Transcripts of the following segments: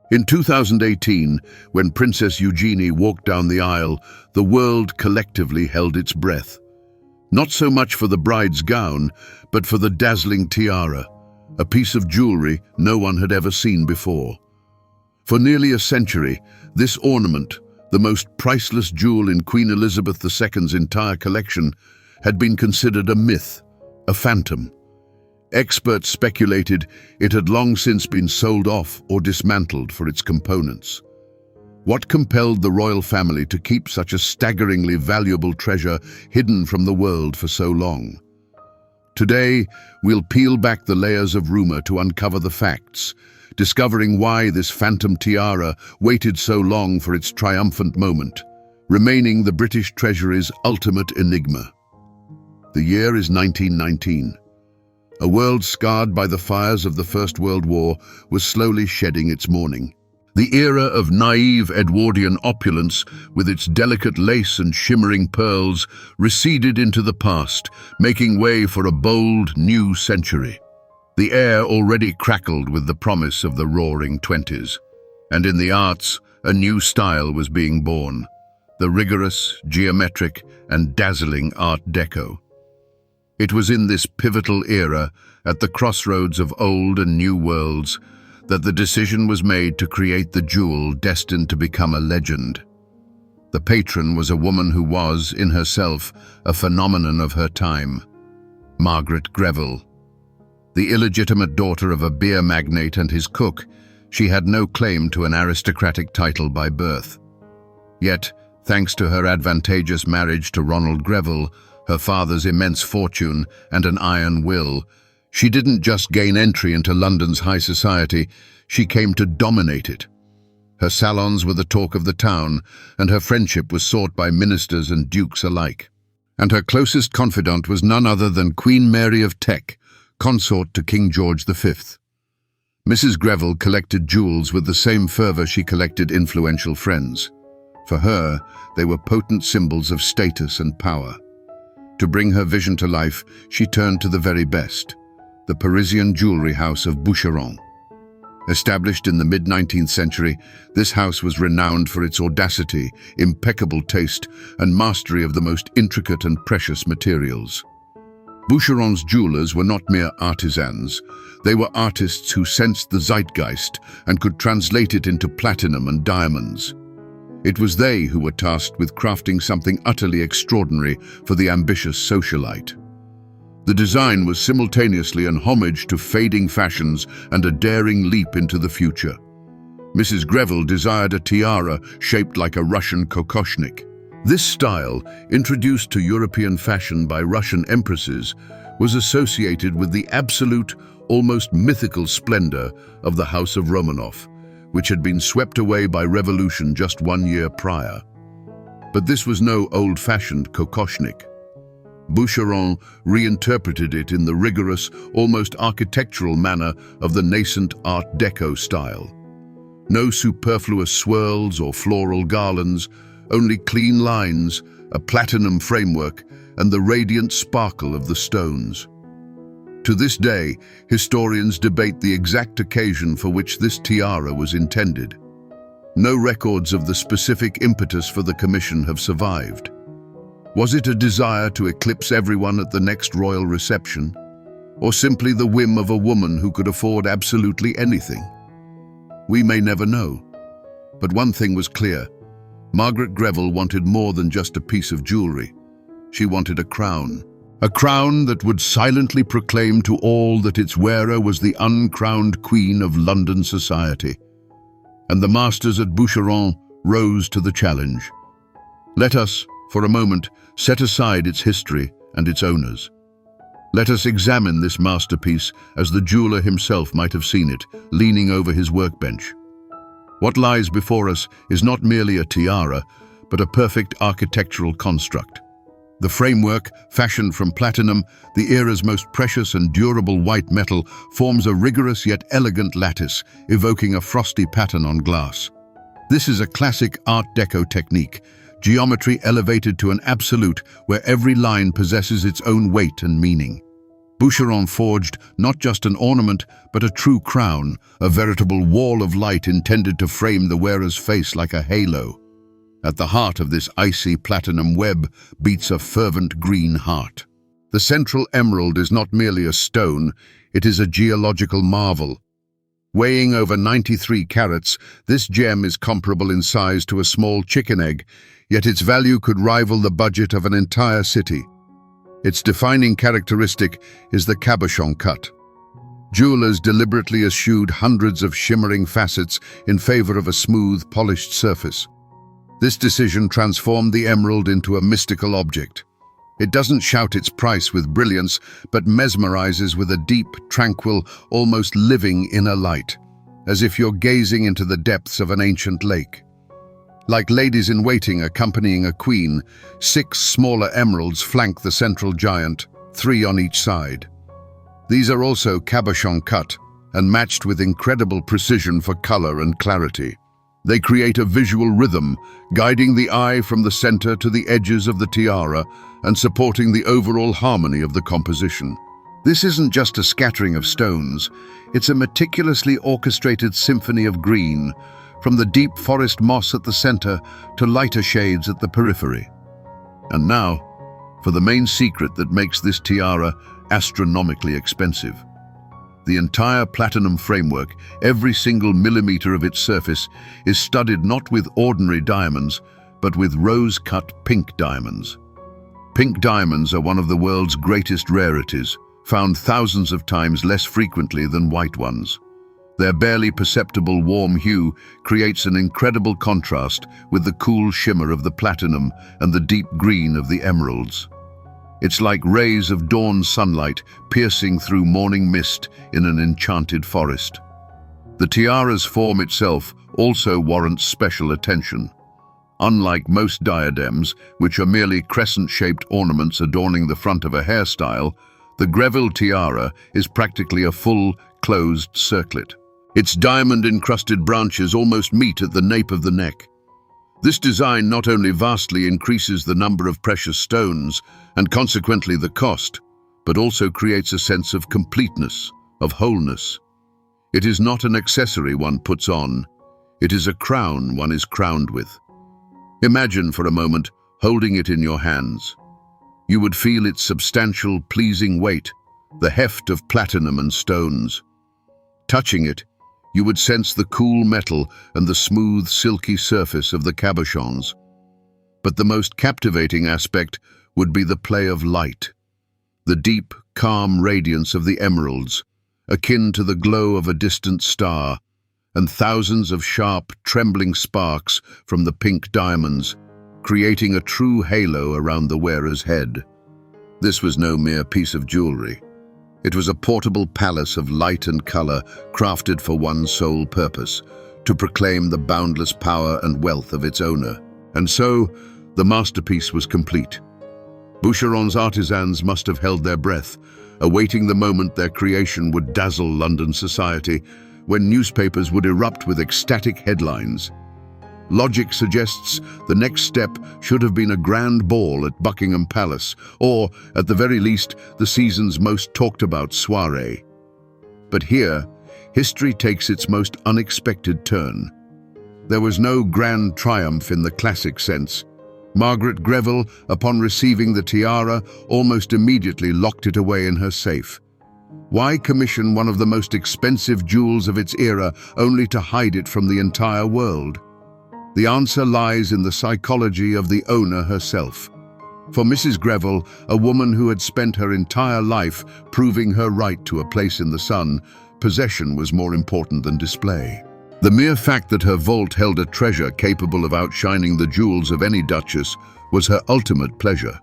In 2018, when Princess Eugenie walked down the aisle, the world collectively held its breath. Not so much for the bride's gown, but for the dazzling tiara, a piece of jewelry no one had ever seen before. For nearly a century, this ornament, the most priceless jewel in Queen Elizabeth II's entire collection, had been considered a myth, a phantom. Experts speculated it had long since been sold off or dismantled for its components. What compelled the royal family to keep such a staggeringly valuable treasure hidden from the world for so long? Today, we'll peel back the layers of rumor to uncover the facts, discovering why this phantom tiara waited so long for its triumphant moment, remaining the British Treasury's ultimate enigma. The year is 1919. A world scarred by the fires of the First World War was slowly shedding its mourning. The era of naive Edwardian opulence, with its delicate lace and shimmering pearls, receded into the past, making way for a bold new century. The air already crackled with the promise of the roaring 20s. And in the arts, a new style was being born, the rigorous, geometric, and dazzling Art Deco. It was in this pivotal era, at the crossroads of old and new worlds, that the decision was made to create the jewel destined to become a legend. The patron was a woman who was, in herself, a phenomenon of her time, Margaret Greville. The illegitimate daughter of a beer magnate and his cook, she had no claim to an aristocratic title by birth. Yet, thanks to her advantageous marriage to Ronald Greville, her father's immense fortune, and an iron will, she didn't just gain entry into London's high society, she came to dominate it. Her salons were the talk of the town, and her friendship was sought by ministers and dukes alike. And her closest confidant was none other than Queen Mary of Teck, consort to King George V. Mrs. Greville collected jewels with the same fervor she collected influential friends. For her, they were potent symbols of status and power. To bring her vision to life, she turned to the very best, the Parisian jewelry house of Boucheron. Established in the mid-19th century, this house was renowned for its audacity, impeccable taste, and mastery of the most intricate and precious materials. Boucheron's jewelers were not mere artisans. They were artists who sensed the zeitgeist and could translate it into platinum and diamonds. It was they who were tasked with crafting something utterly extraordinary for the ambitious socialite. The design was simultaneously an homage to fading fashions and a daring leap into the future. Mrs. Greville desired a tiara shaped like a Russian kokoshnik. This style, introduced to European fashion by Russian empresses, was associated with the absolute, almost mythical splendor of the House of Romanov, which had been swept away by revolution just 1 year prior. But this was no old-fashioned kokoshnik. Boucheron reinterpreted it in the rigorous, almost architectural manner of the nascent Art Deco style. No superfluous swirls or floral garlands, only clean lines, a platinum framework, and the radiant sparkle of the stones. To this day, historians debate the exact occasion for which this tiara was intended. No records of the specific impetus for the commission have survived. Was it a desire to eclipse everyone at the next royal reception, or simply the whim of a woman who could afford absolutely anything? We may never know. But one thing was clear. Margaret Greville wanted more than just a piece of jewelry. She wanted a crown. A crown that would silently proclaim to all that its wearer was the uncrowned queen of London society. And the masters at Boucheron rose to the challenge. Let us, for a moment, set aside its history and its owners. Let us examine this masterpiece as the jeweler himself might have seen it, leaning over his workbench. What lies before us is not merely a tiara, but a perfect architectural construct. The framework, fashioned from platinum, the era's most precious and durable white metal, forms a rigorous yet elegant lattice, evoking a frosty pattern on glass. This is a classic Art Deco technique, geometry elevated to an absolute where every line possesses its own weight and meaning. Boucheron forged not just an ornament, but a true crown, a veritable wall of light intended to frame the wearer's face like a halo. At the heart of this icy platinum web beats a fervent green heart. The central emerald is not merely a stone, it is a geological marvel. Weighing over 93 carats, this gem is comparable in size to a small chicken egg, yet its value could rival the budget of an entire city. Its defining characteristic is the cabochon cut. Jewelers deliberately eschewed hundreds of shimmering facets in favor of a smooth, polished surface. This decision transformed the emerald into a mystical object. It doesn't shout its price with brilliance, but mesmerizes with a deep, tranquil, almost living inner light, as if you're gazing into the depths of an ancient lake. Like ladies-in-waiting accompanying a queen, 6 smaller emeralds flank the central giant, 3 on each side. These are also cabochon cut and matched with incredible precision for color and clarity. They create a visual rhythm, guiding the eye from the center to the edges of the tiara and supporting the overall harmony of the composition. This isn't just a scattering of stones, it's a meticulously orchestrated symphony of green, from the deep forest moss at the center to lighter shades at the periphery. And now, for the main secret that makes this tiara astronomically expensive. The entire platinum framework, every single millimeter of its surface, is studded not with ordinary diamonds, but with rose-cut pink diamonds. Pink diamonds are one of the world's greatest rarities, found thousands of times less frequently than white ones. Their barely perceptible warm hue creates an incredible contrast with the cool shimmer of the platinum and the deep green of the emeralds. It's like rays of dawn sunlight piercing through morning mist in an enchanted forest. The tiara's form itself also warrants special attention. Unlike most diadems, which are merely crescent-shaped ornaments adorning the front of a hairstyle, the Greville tiara is practically a full, closed circlet. Its diamond-encrusted branches almost meet at the nape of the neck. This design not only vastly increases the number of precious stones, and consequently the cost, but also creates a sense of completeness, of wholeness. It is not an accessory one puts on, it is a crown one is crowned with. Imagine for a moment holding it in your hands. You would feel its substantial, pleasing weight, the heft of platinum and stones. Touching it, you would sense the cool metal and the smooth, silky surface of the cabochons. But the most captivating aspect would be the play of light. The deep, calm radiance of the emeralds, akin to the glow of a distant star, and thousands of sharp, trembling sparks from the pink diamonds, creating a true halo around the wearer's head. This was no mere piece of jewelry. It was a portable palace of light and color crafted for one sole purpose, to proclaim the boundless power and wealth of its owner. And so, the masterpiece was complete. Boucheron's artisans must have held their breath, awaiting the moment their creation would dazzle London society, when newspapers would erupt with ecstatic headlines. Logic suggests the next step should have been a grand ball at Buckingham Palace, or, at the very least, the season's most talked-about soiree. But here, history takes its most unexpected turn. There was no grand triumph in the classic sense. Margaret Greville, upon receiving the tiara, almost immediately locked it away in her safe. Why commission one of the most expensive jewels of its era only to hide it from the entire world? The answer lies in the psychology of the owner herself. For Mrs. Greville, a woman who had spent her entire life proving her right to a place in the sun, possession was more important than display. The mere fact that her vault held a treasure capable of outshining the jewels of any duchess was her ultimate pleasure.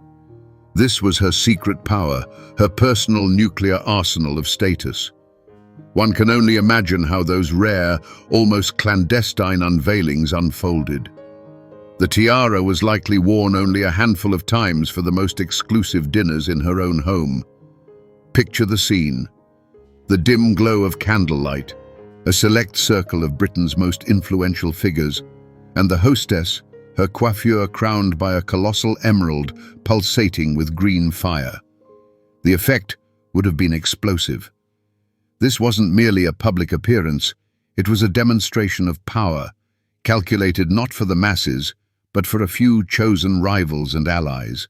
This was her secret power, her personal nuclear arsenal of status. One can only imagine how those rare, almost clandestine unveilings unfolded. The tiara was likely worn only a handful of times for the most exclusive dinners in her own home. Picture the scene. The dim glow of candlelight, a select circle of Britain's most influential figures, and the hostess, her coiffure crowned by a colossal emerald pulsating with green fire. The effect would have been explosive. This wasn't merely a public appearance, it was a demonstration of power, calculated not for the masses, but for a few chosen rivals and allies.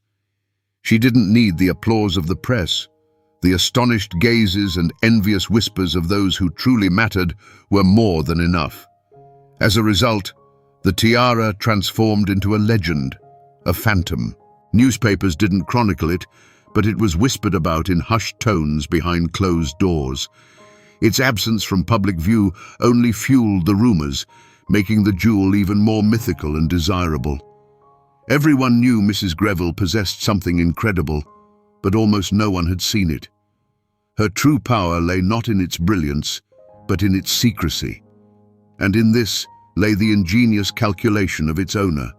She didn't need the applause of the press. The astonished gazes and envious whispers of those who truly mattered were more than enough. As a result, the tiara transformed into a legend, a phantom. Newspapers didn't chronicle it, but it was whispered about in hushed tones behind closed doors. Its absence from public view only fueled the rumors, making the jewel even more mythical and desirable. Everyone knew Mrs. Greville possessed something incredible, but almost no one had seen it. Her true power lay not in its brilliance, but in its secrecy. And in this lay the ingenious calculation of its owner.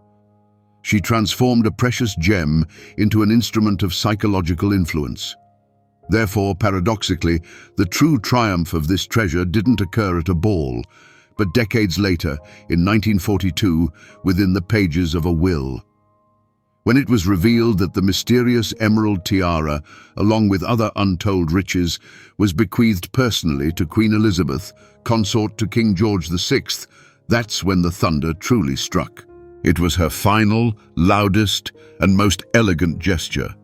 She transformed a precious gem into an instrument of psychological influence. Therefore, paradoxically, the true triumph of this treasure didn't occur at a ball, but decades later, in 1942, within the pages of a will. When it was revealed that the mysterious emerald tiara, along with other untold riches, was bequeathed personally to Queen Elizabeth, consort to King George VI, that's when the thunder truly struck. It was her final, loudest, and most elegant gesture.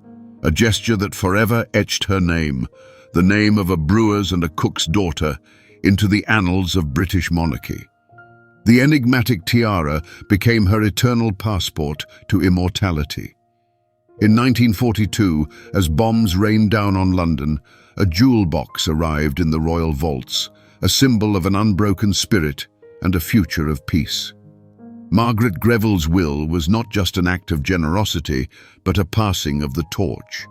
A gesture that forever etched her name, the name of a brewer's and a cook's daughter, into the annals of British monarchy. The enigmatic tiara became her eternal passport to immortality. In 1942, as bombs rained down on London, a jewel box arrived in the royal vaults, a symbol of an unbroken spirit and a future of peace. Margaret Greville's will was not just an act of generosity, but a passing of the torch.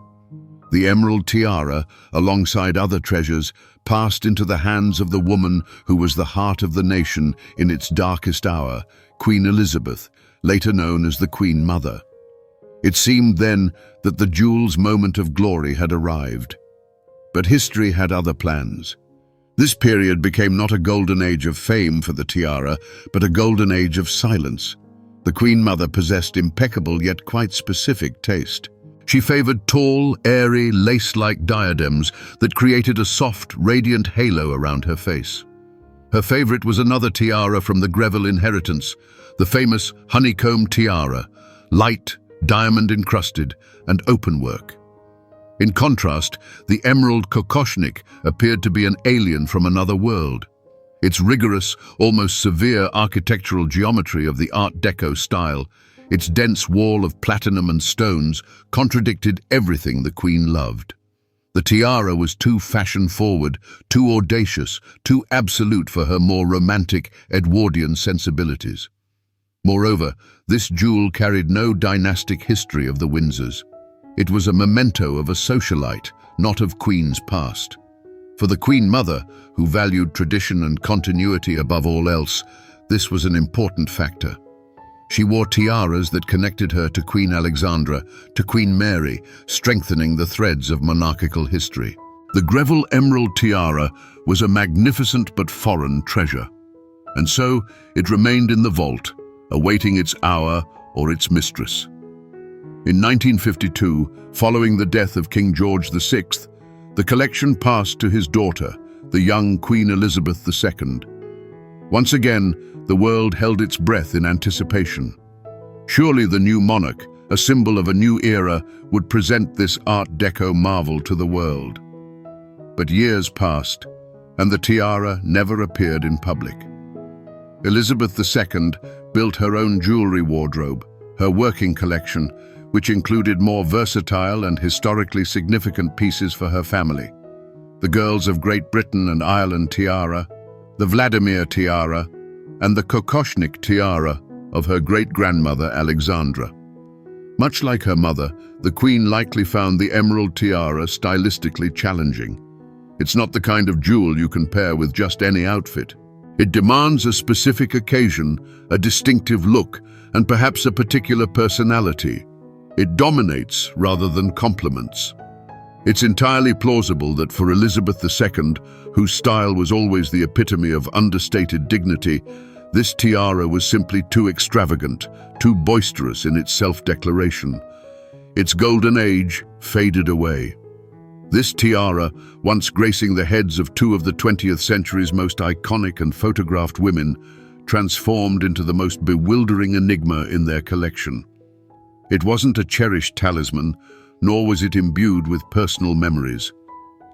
The emerald tiara, alongside other treasures, passed into the hands of the woman who was the heart of the nation in its darkest hour, Queen Elizabeth, later known as the Queen Mother. It seemed then that the jewel's moment of glory had arrived. But history had other plans. This period became not a golden age of fame for the tiara, but a golden age of silence. The Queen Mother possessed impeccable yet quite specific taste. She favored tall, airy, lace-like diadems that created a soft, radiant halo around her face. Her favorite was another tiara from the Greville inheritance, the famous honeycomb tiara, light, diamond-encrusted, and open-work. In contrast, the Emerald Kokoshnik appeared to be an alien from another world. Its rigorous, almost severe architectural geometry of the Art Deco style, its dense wall of platinum and stones, contradicted everything the Queen loved. The tiara was too fashion-forward, too audacious, too absolute for her more romantic Edwardian sensibilities. Moreover, this jewel carried no dynastic history of the Windsors. It was a memento of a socialite, not of Queen's past. For the Queen Mother, who valued tradition and continuity above all else, this was an important factor. She wore tiaras that connected her to Queen Alexandra, to Queen Mary, strengthening the threads of monarchical history. The Greville Emerald Tiara was a magnificent but foreign treasure, and so it remained in the vault, awaiting its hour or its mistress. In 1952, following the death of King George VI, the collection passed to his daughter, the young Queen Elizabeth II. Once again, the world held its breath in anticipation. Surely the new monarch, a symbol of a new era, would present this Art Deco marvel to the world. But years passed, and the tiara never appeared in public. Elizabeth II built her own jewelry wardrobe, her working collection, which included more versatile and historically significant pieces for her family. The Girls of Great Britain and Ireland tiara, the Vladimir tiara, and the Kokoshnik tiara of her great-grandmother Alexandra. Much like her mother, the Queen likely found the emerald tiara stylistically challenging. It's not the kind of jewel you can pair with just any outfit. It demands a specific occasion, a distinctive look, and perhaps a particular personality. It dominates rather than complements. It's entirely plausible that for Elizabeth II, whose style was always the epitome of understated dignity, this tiara was simply too extravagant, too boisterous in its self-declaration. Its golden age faded away. This tiara, once gracing the heads of two of the 20th century's most iconic and photographed women, transformed into the most bewildering enigma in their collection. It wasn't a cherished talisman, nor was it imbued with personal memories.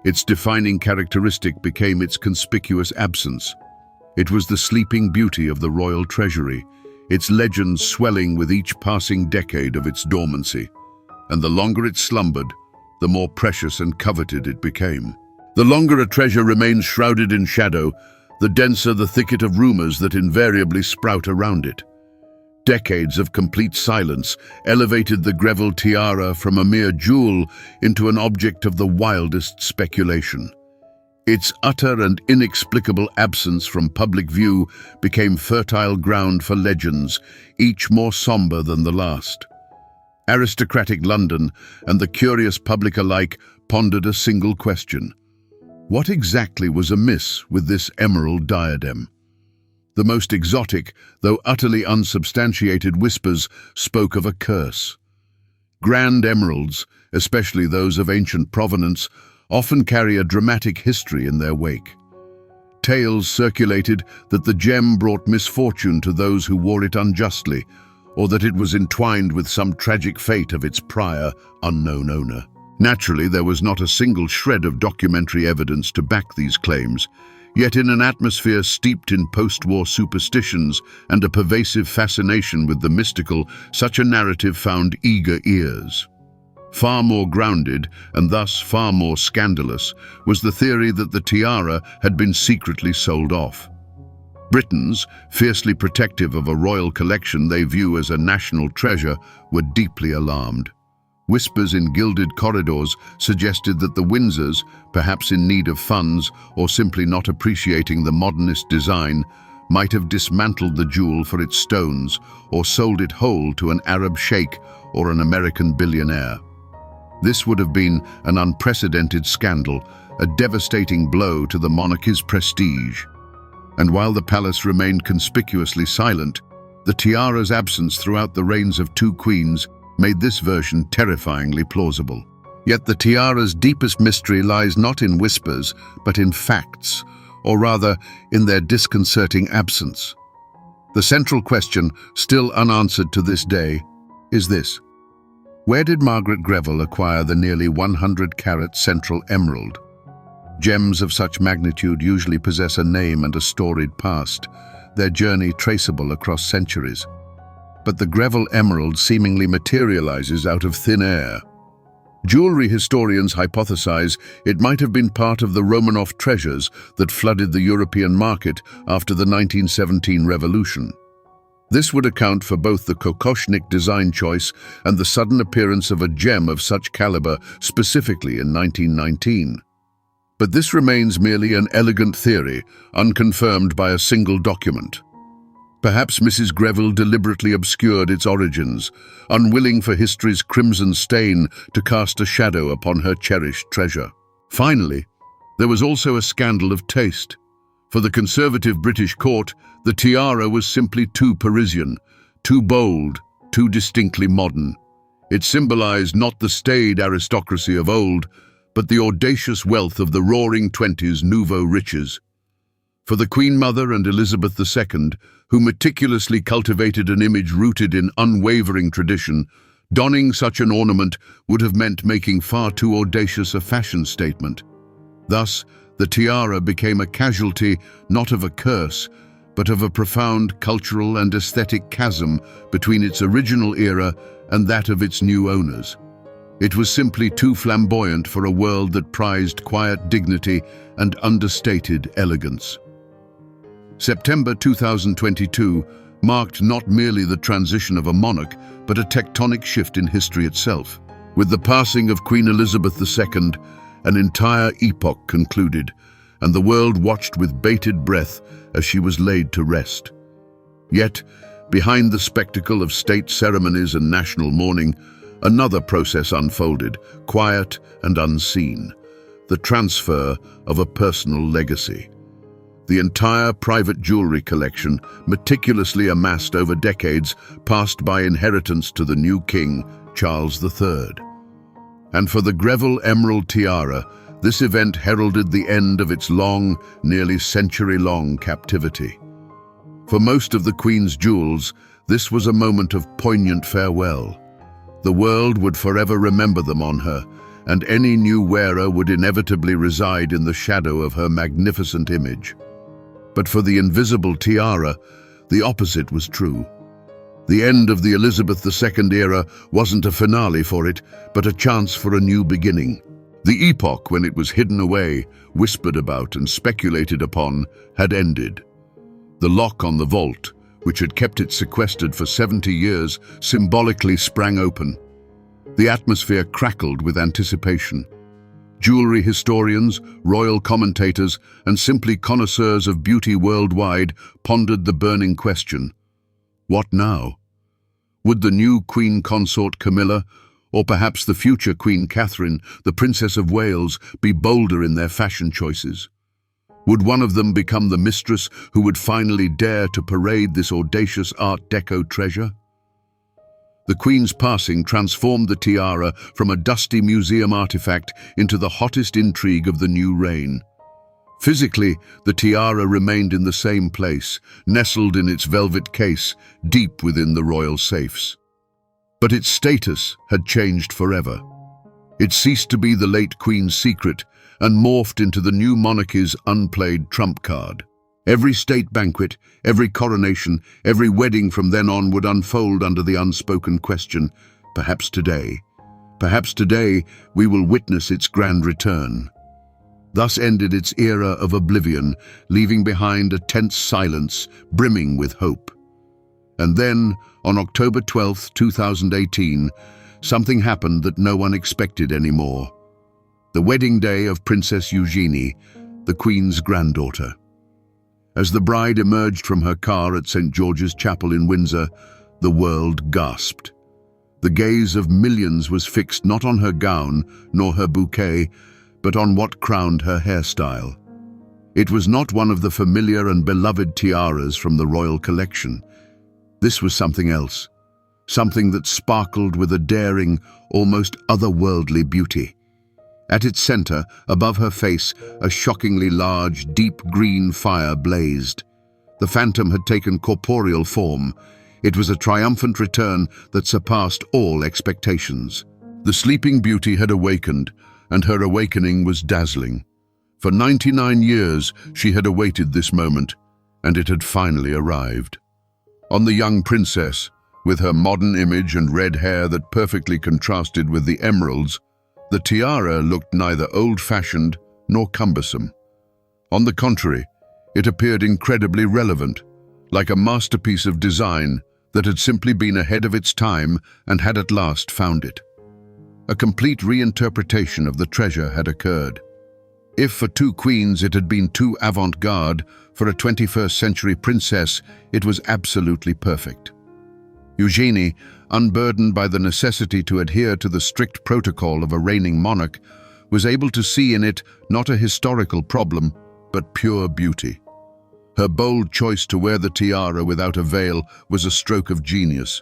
Its defining characteristic became its conspicuous absence. It was the sleeping beauty of the royal treasury, its legends swelling with each passing decade of its dormancy. And the longer it slumbered, the more precious and coveted it became. The longer a treasure remains shrouded in shadow, the denser the thicket of rumors that invariably sprout around it. Decades of complete silence elevated the Greville tiara from a mere jewel into an object of the wildest speculation. Its utter and inexplicable absence from public view became fertile ground for legends, each more somber than the last. Aristocratic London and the curious public alike pondered a single question. What exactly was amiss with this emerald diadem? The most exotic, though utterly unsubstantiated whispers spoke of a curse. Grand emeralds, especially those of ancient provenance, often carry a dramatic history in their wake. Tales circulated that the gem brought misfortune to those who wore it unjustly, or that it was entwined with some tragic fate of its prior, unknown owner. Naturally, there was not a single shred of documentary evidence to back these claims, yet in an atmosphere steeped in post-war superstitions and a pervasive fascination with the mystical, such a narrative found eager ears. Far more grounded, and thus far more scandalous, was the theory that the tiara had been secretly sold off. Britons, fiercely protective of a royal collection they view as a national treasure, were deeply alarmed. Whispers in gilded corridors suggested that the Windsors, perhaps in need of funds or simply not appreciating the modernist design, might have dismantled the jewel for its stones or sold it whole to an Arab sheikh or an American billionaire. This would have been an unprecedented scandal, a devastating blow to the monarchy's prestige. And while the palace remained conspicuously silent, the tiara's absence throughout the reigns of two queens made this version terrifyingly plausible. Yet the tiara's deepest mystery lies not in whispers, but in facts, or rather, in their disconcerting absence. The central question, still unanswered to this day, is this: where did Margaret Greville acquire the nearly 100-carat central emerald? Gems of such magnitude usually possess a name and a storied past, their journey traceable across centuries. But the Greville emerald seemingly materializes out of thin air. Jewelry historians hypothesize it might have been part of the Romanov treasures that flooded the European market after the 1917 revolution. This would account for both the Kokoshnik design choice and the sudden appearance of a gem of such caliber specifically in 1919. But this remains merely an elegant theory, unconfirmed by a single document. Perhaps Mrs. Greville deliberately obscured its origins, unwilling for history's crimson stain to cast a shadow upon her cherished treasure. Finally, there was also a scandal of taste. For the conservative British court, the tiara was simply too Parisian, too bold, too distinctly modern. It symbolized not the staid aristocracy of old, but the audacious wealth of the Roaring Twenties nouveau riches. For the Queen Mother and Elizabeth II, who meticulously cultivated an image rooted in unwavering tradition, donning such an ornament would have meant making far too audacious a fashion statement. Thus, the tiara became a casualty not of a curse, but of a profound cultural and aesthetic chasm between its original era and that of its new owners. It was simply too flamboyant for a world that prized quiet dignity and understated elegance. September 2022 marked not merely the transition of a monarch, but a tectonic shift in history itself. With the passing of Queen Elizabeth II, an entire epoch concluded, and the world watched with bated breath as she was laid to rest. Yet, behind the spectacle of state ceremonies and national mourning, another process unfolded, quiet and unseen: the transfer of a personal legacy. The entire private jewelry collection, meticulously amassed over decades, passed by inheritance to the new king, Charles III. And for the Greville Emerald Tiara, this event heralded the end of its long, nearly century-long captivity. For most of the Queen's jewels, this was a moment of poignant farewell. The world would forever remember them on her, and any new wearer would inevitably reside in the shadow of her magnificent image. But for the invisible tiara, the opposite was true. The end of the Elizabeth II era wasn't a finale for it, but a chance for a new beginning. The epoch when it was hidden away, whispered about and speculated upon, had ended. The lock on the vault, which had kept it sequestered for 70 years, symbolically sprang open. The atmosphere crackled with anticipation. Jewelry historians, royal commentators, and simply connoisseurs of beauty worldwide pondered the burning question: what now? Would the new Queen Consort Camilla, or perhaps the future Queen Catherine, the Princess of Wales, be bolder in their fashion choices? Would one of them become the mistress who would finally dare to parade this audacious Art Deco treasure? The Queen's passing transformed the tiara from a dusty museum artifact into the hottest intrigue of the new reign. Physically, the tiara remained in the same place, nestled in its velvet case, deep within the royal safes. But its status had changed forever. It ceased to be the late Queen's secret and morphed into the new monarchy's unplayed trump card. Every state banquet, every coronation, every wedding from then on would unfold under the unspoken question: perhaps today, we will witness its grand return. Thus ended its era of oblivion, leaving behind a tense silence brimming with hope. And then, on October 12, 2018, something happened that no one expected anymore. The wedding day of Princess Eugenie, the Queen's granddaughter. As the bride emerged from her car at St. George's Chapel in Windsor, the world gasped. The gaze of millions was fixed not on her gown nor her bouquet, but on what crowned her hairstyle. It was not one of the familiar and beloved tiaras from the royal collection. This was something else, something that sparkled with a daring, almost otherworldly beauty. At its center, above her face, a shockingly large, deep green fire blazed. The phantom had taken corporeal form. It was a triumphant return that surpassed all expectations. The sleeping beauty had awakened, and her awakening was dazzling. For 99 years, she had awaited this moment, and it had finally arrived. On the young princess, with her modern image and red hair that perfectly contrasted with the emeralds, the tiara looked neither old-fashioned nor cumbersome. On the contrary, it appeared incredibly relevant, like a masterpiece of design that had simply been ahead of its time and had at last found it. A complete reinterpretation of the treasure had occurred. If for two queens it had been too avant-garde, for a 21st century princess it was absolutely perfect. Eugenie, unburdened by the necessity to adhere to the strict protocol of a reigning monarch, was able to see in it not a historical problem, but pure beauty. Her bold choice to wear the tiara without a veil was a stroke of genius.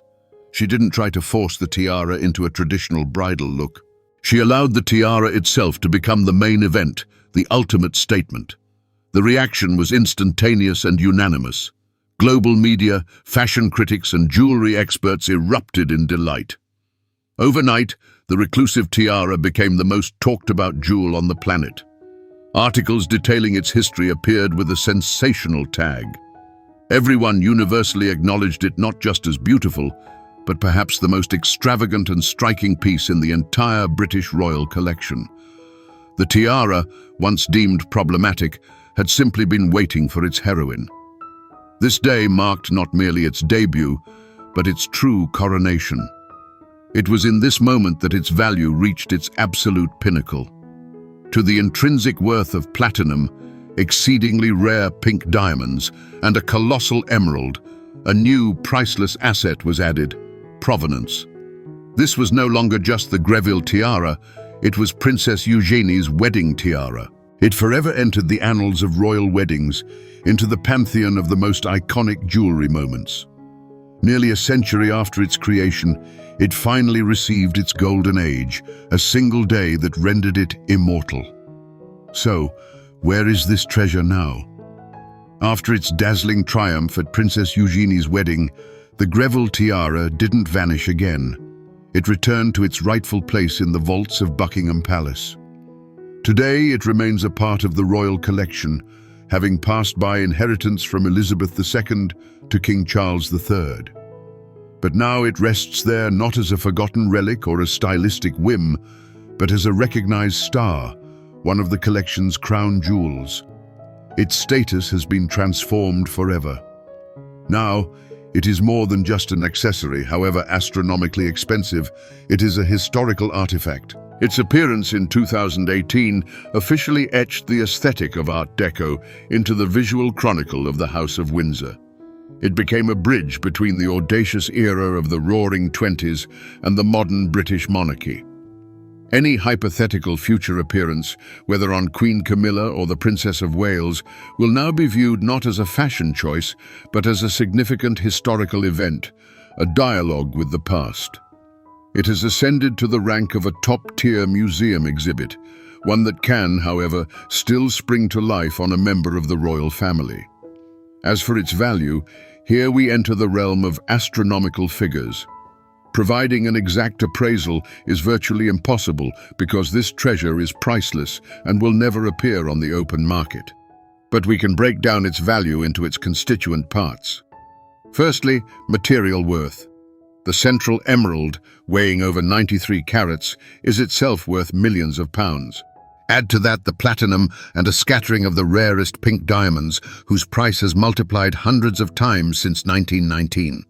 She didn't try to force the tiara into a traditional bridal look. She allowed the tiara itself to become the main event, the ultimate statement. The reaction was instantaneous and unanimous. Global media, fashion critics, and jewelry experts erupted in delight. Overnight, the reclusive tiara became the most talked-about jewel on the planet. Articles detailing its history appeared with a sensational tag. Everyone universally acknowledged it not just as beautiful, but perhaps the most extravagant and striking piece in the entire British royal collection. The tiara, once deemed problematic, had simply been waiting for its heroine. This day marked not merely its debut, but its true coronation. It was in this moment that its value reached its absolute pinnacle. To the intrinsic worth of platinum, exceedingly rare pink diamonds, and a colossal emerald, a new priceless asset was added: provenance. This was no longer just the Greville tiara, it was Princess Eugenie's wedding tiara. It forever entered the annals of royal weddings, into the pantheon of the most iconic jewelry moments. Nearly a century after its creation, it finally received its golden age, a single day that rendered it immortal. So, where is this treasure now? After its dazzling triumph at Princess Eugenie's wedding, the Greville tiara didn't vanish again. It returned to its rightful place in the vaults of Buckingham Palace. Today, it remains a part of the royal collection, having passed by inheritance from Elizabeth II to King Charles III. But now it rests there not as a forgotten relic or a stylistic whim, but as a recognized star, one of the collection's crown jewels. Its status has been transformed forever. Now, it is more than just an accessory, however astronomically expensive. It is a historical artifact. Its appearance in 2018 officially etched the aesthetic of Art Deco into the visual chronicle of the House of Windsor. It became a bridge between the audacious era of the Roaring Twenties and the modern British monarchy. Any hypothetical future appearance, whether on Queen Camilla or the Princess of Wales, will now be viewed not as a fashion choice, but as a significant historical event, a dialogue with the past. It has ascended to the rank of a top-tier museum exhibit, one that can, however, still spring to life on a member of the royal family. As for its value, here we enter the realm of astronomical figures. Providing an exact appraisal is virtually impossible because this treasure is priceless and will never appear on the open market. But we can break down its value into its constituent parts. Firstly, material worth. The central emerald, weighing over 93 carats, is itself worth millions of pounds. Add to that the platinum and a scattering of the rarest pink diamonds, whose price has multiplied hundreds of times since 1919.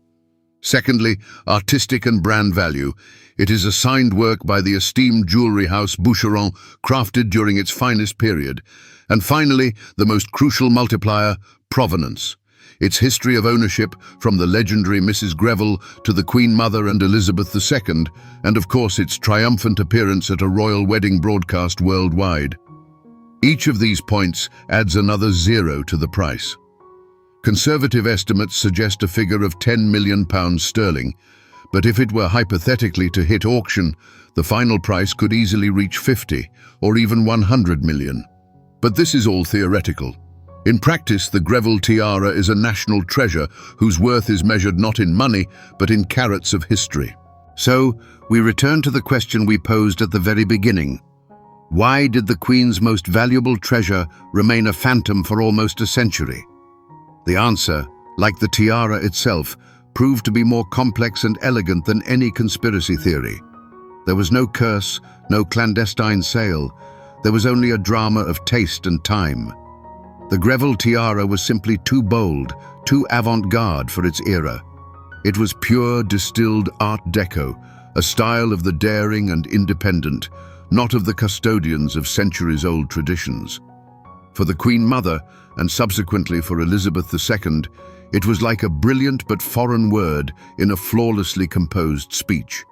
Secondly, artistic and brand value. It is a signed work by the esteemed jewelry house Boucheron, crafted during its finest period. And finally, the most crucial multiplier, provenance. Its history of ownership, from the legendary Mrs. Greville to the Queen Mother and Elizabeth II, and of course its triumphant appearance at a royal wedding broadcast worldwide. Each of these points adds another zero to the price. Conservative estimates suggest a figure of £10 million sterling, but if it were hypothetically to hit auction, the final price could easily reach 50 or even 100 million. But this is all theoretical. In practice, the Greville tiara is a national treasure whose worth is measured not in money, but in carats of history. So, we return to the question we posed at the very beginning. Why did the Queen's most valuable treasure remain a phantom for almost a century? The answer, like the tiara itself, proved to be more complex and elegant than any conspiracy theory. There was no curse, no clandestine sale. There was only a drama of taste and time. The Greville tiara was simply too bold, too avant-garde for its era. It was pure, distilled Art Deco, a style of the daring and independent, not of the custodians of centuries-old traditions. For the Queen Mother, and subsequently for Elizabeth II, it was like a brilliant but foreign word in a flawlessly composed speech.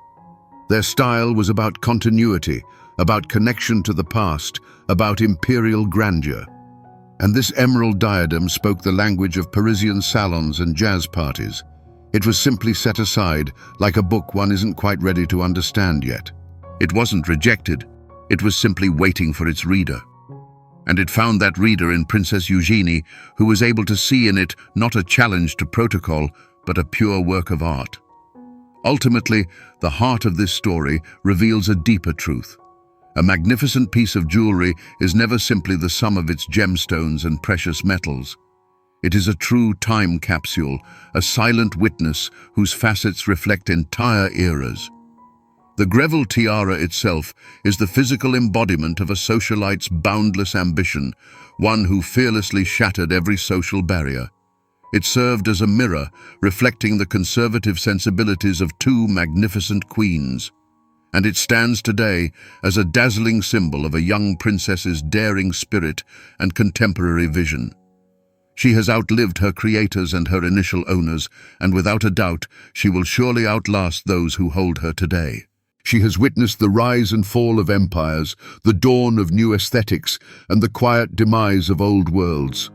Their style was about continuity, about connection to the past, about imperial grandeur. And this emerald diadem spoke the language of Parisian salons and jazz parties. It was simply set aside, like a book one isn't quite ready to understand yet. It wasn't rejected, it was simply waiting for its reader. And it found that reader in Princess Eugenie, who was able to see in it not a challenge to protocol, but a pure work of art. Ultimately, the heart of this story reveals a deeper truth. A magnificent piece of jewelry is never simply the sum of its gemstones and precious metals. It is a true time capsule, a silent witness whose facets reflect entire eras. The Greville tiara itself is the physical embodiment of a socialite's boundless ambition, one who fearlessly shattered every social barrier. It served as a mirror, reflecting the conservative sensibilities of two magnificent queens. And it stands today as a dazzling symbol of a young princess's daring spirit and contemporary vision. She has outlived her creators and her initial owners, and without a doubt, she will surely outlast those who hold her today. She has witnessed the rise and fall of empires, the dawn of new aesthetics, and the quiet demise of old worlds.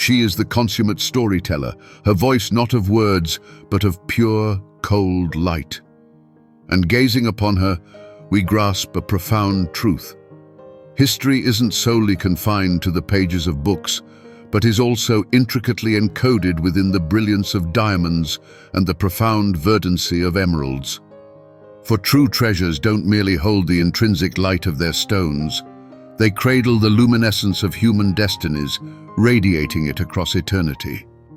She is the consummate storyteller, her voice not of words, but of pure, cold light. And gazing upon her, we grasp a profound truth. History isn't solely confined to the pages of books, but is also intricately encoded within the brilliance of diamonds and the profound verdancy of emeralds. For true treasures don't merely hold the intrinsic light of their stones, they cradle the luminescence of human destinies, radiating it across eternity.